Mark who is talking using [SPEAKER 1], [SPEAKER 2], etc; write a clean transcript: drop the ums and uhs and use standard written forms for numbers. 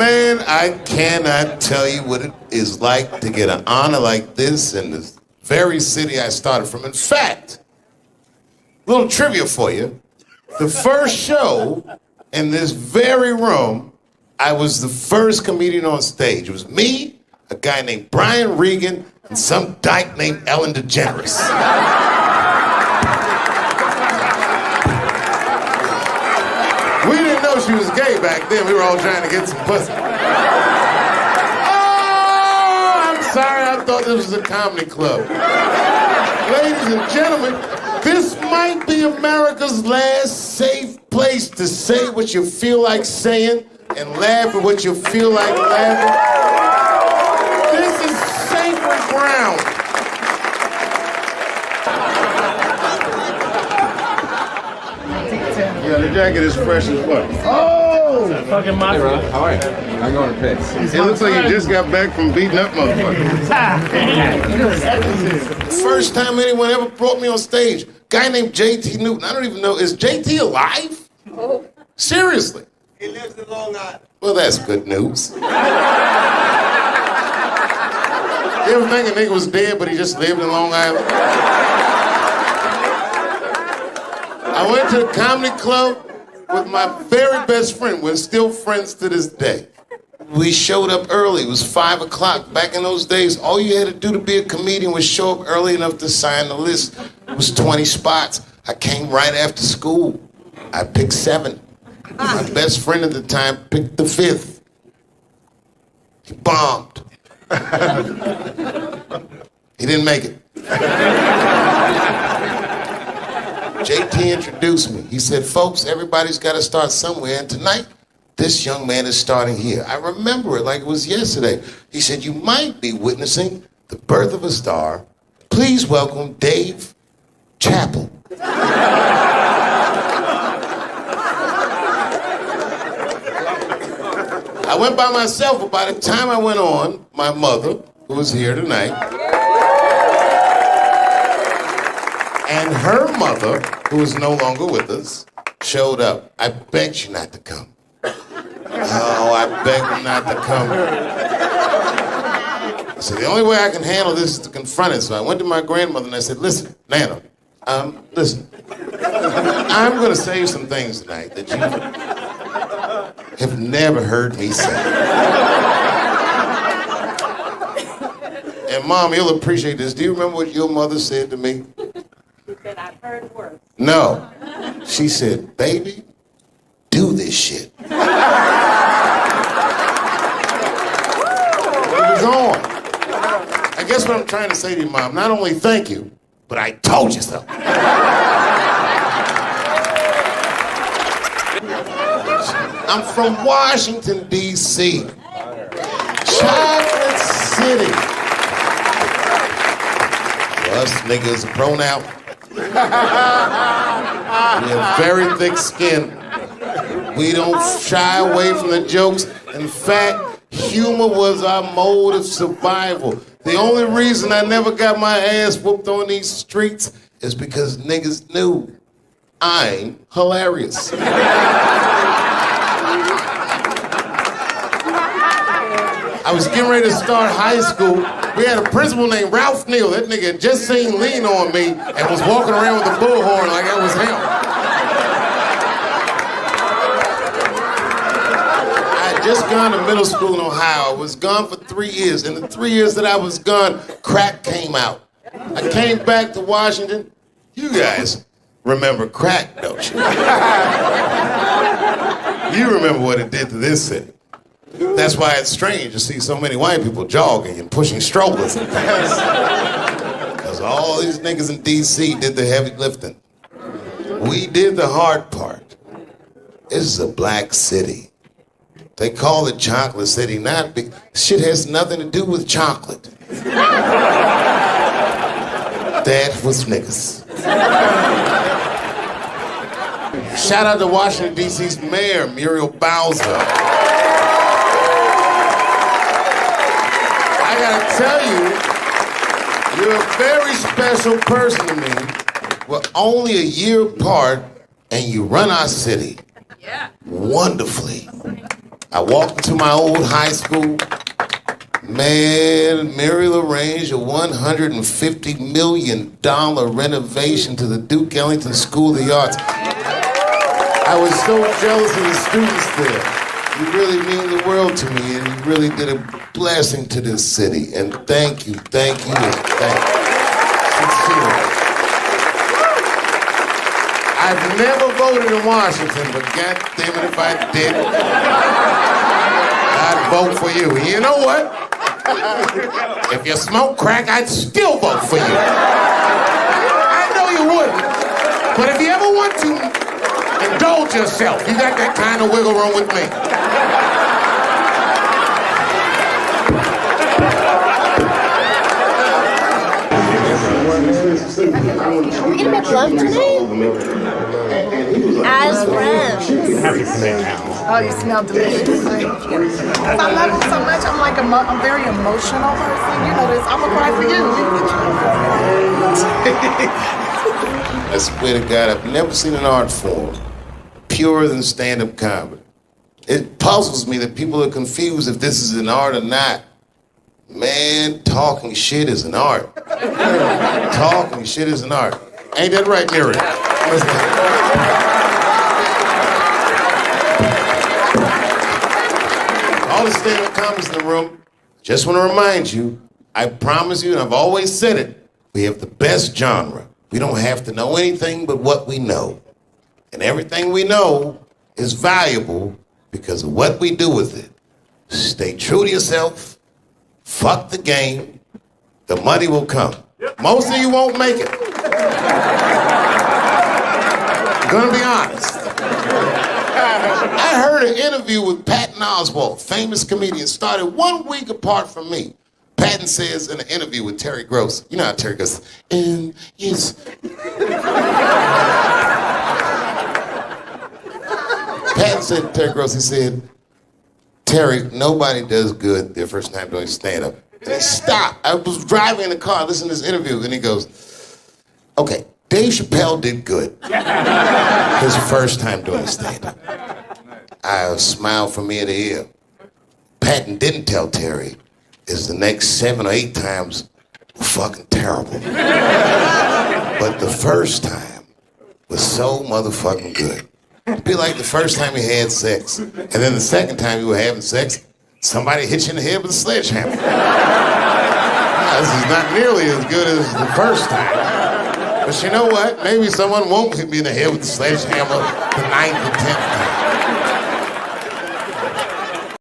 [SPEAKER 1] Man, I cannot tell you what it is like to get an honor like this in this very city I started from. In fact, little trivia for you. The first show in this very room, I was the first comedian on stage. It was me, a guy named Brian Regan, and some dyke named Ellen Degeneres. We didn't know she was gay back then. We were all trying to get some pussy. Oh, I'm sorry. I thought this was a comedy club. Ladies and gentlemen, this might be America's last safe place to say what you feel like saying and laugh at what you feel like laughing. This is sacred ground.
[SPEAKER 2] Yeah, the jacket is fresh as fuck.
[SPEAKER 3] Oh! Fucking my.
[SPEAKER 4] Hey, Ron. How are you? I'm going to piss.
[SPEAKER 2] It looks like you just got back from beating up motherfuckers.
[SPEAKER 1] First time anyone ever brought me on stage. Guy named JT Newton. I don't even know. Is JT alive? Oh. Seriously?
[SPEAKER 5] He lives in Long Island.
[SPEAKER 1] Well, that's good news. You ever think a nigga was dead, but he just lived in Long Island? I went to the comedy club with my very best friend. We're still friends to this day. We showed up early. It was 5 o'clock. Back in those days, all you had to do to be a comedian was show up early enough to sign the list. It was 20 spots. I came right after school. I picked 7. My best friend at the time picked the 5th. He bombed. He didn't make it. JT introduced me. He said, folks, everybody's got to start somewhere, and tonight, this young man is starting here. I remember it like it was yesterday. He said, you might be witnessing the birth of a star. Please welcome Dave Chappelle. I went by myself, but by the time I went on, my mother, who was here tonight, and her mother, who is no longer with us, showed up. I begged you not to come. Oh, I begged her not to come. I said, the only way I can handle this is to confront it. So I went to my grandmother and I said, listen, Nana, listen. I'm going to say some things tonight that you have never heard me say. And Mom, you'll appreciate this. Do you remember what your mother said to me?
[SPEAKER 6] She said, I've heard worse.
[SPEAKER 1] No. She said, baby, do this shit. It was on. I guess what I'm trying to say to you, Mom, not only thank you, but I told you so. I'm from Washington, D.C. Chocolate City. Us niggas are grown out. We have very thick skin. We don't shy away from the jokes. In fact, humor was our mode of survival. The only reason I never got my ass whooped on these streets is because niggas knew I'm hilarious. I was getting ready to start high school. We had a principal named Ralph Neal. That nigga had just seen Lean on me and was walking around with a bullhorn like that was him. I had just gone to middle school in Ohio. I was gone for 3 years. In the 3 years that I was gone, crack came out. I came back to Washington. You guys remember crack, don't you? You remember what it did to this city. That's why it's strange to see so many white people jogging and pushing strollers and things. Because all these niggas in D.C. did the heavy lifting. We did the hard part. This is a black city. They call it Chocolate City, not big. Shit has nothing to do with chocolate. That was niggas. Shout out to Washington, D.C.'s mayor, Muriel Bowser. I gotta tell you, you're a very special person to me. We're only a year apart, and you run our city wonderfully. I walked into my old high school. Man, Muriel arranged a $150 million renovation to the Duke Ellington School of the Arts. I was so jealous of the students there. You really mean the world to me, and you really did a blessing to this city. And thank you, thank you, thank you. Sincerely. I've never voted in Washington, but God damn it if I did, I'd vote for you. And you know what? If you smoke crack, I'd still vote for you. I know you wouldn't. But if you ever want to indulge yourself, you got that kind of wiggle room with me.
[SPEAKER 5] Are we gonna make love tonight? As friends.
[SPEAKER 7] Oh, you smell delicious. I love him so much. I'm like I'm very emotional person. You know this. I'm gonna cry for you.
[SPEAKER 1] I swear to God, I've never seen an art form purer than stand-up comedy. It puzzles me that people are confused if this is an art or not. Man, talking shit is an art. Talking shit is an art. Ain't that right, Mary? All the stand-up comics in the room, just want to remind you, I promise you, and I've always said it, we have the best genre. We don't have to know anything but what we know. And everything we know is valuable because of what we do with it. Stay true to yourself. Fuck the game. The money will come. Most of you won't make it. I'm gonna be honest. I heard an interview with Patton Oswalt, famous comedian, started 1 week apart from me. Patton says in an interview with Terry Gross, you know how Terry goes, yes. Patton said to Terry Gross, he said, Terry, nobody does good their first time doing stand-up. And he stopped. I was driving in the car listening to this interview, and he goes, okay, Dave Chappelle did good his first time doing stand-up. I smiled from ear to ear. Patton didn't tell Terry is the next 7 or 8 times were fucking terrible. But the first time was so motherfucking good. It'd be like the first time you had sex, and then the second time you were having sex, somebody hit you in the head with a sledgehammer. This is not nearly as good as the first time. But you know what? Maybe someone won't hit me in the head with the sledgehammer the 9th or 10th time.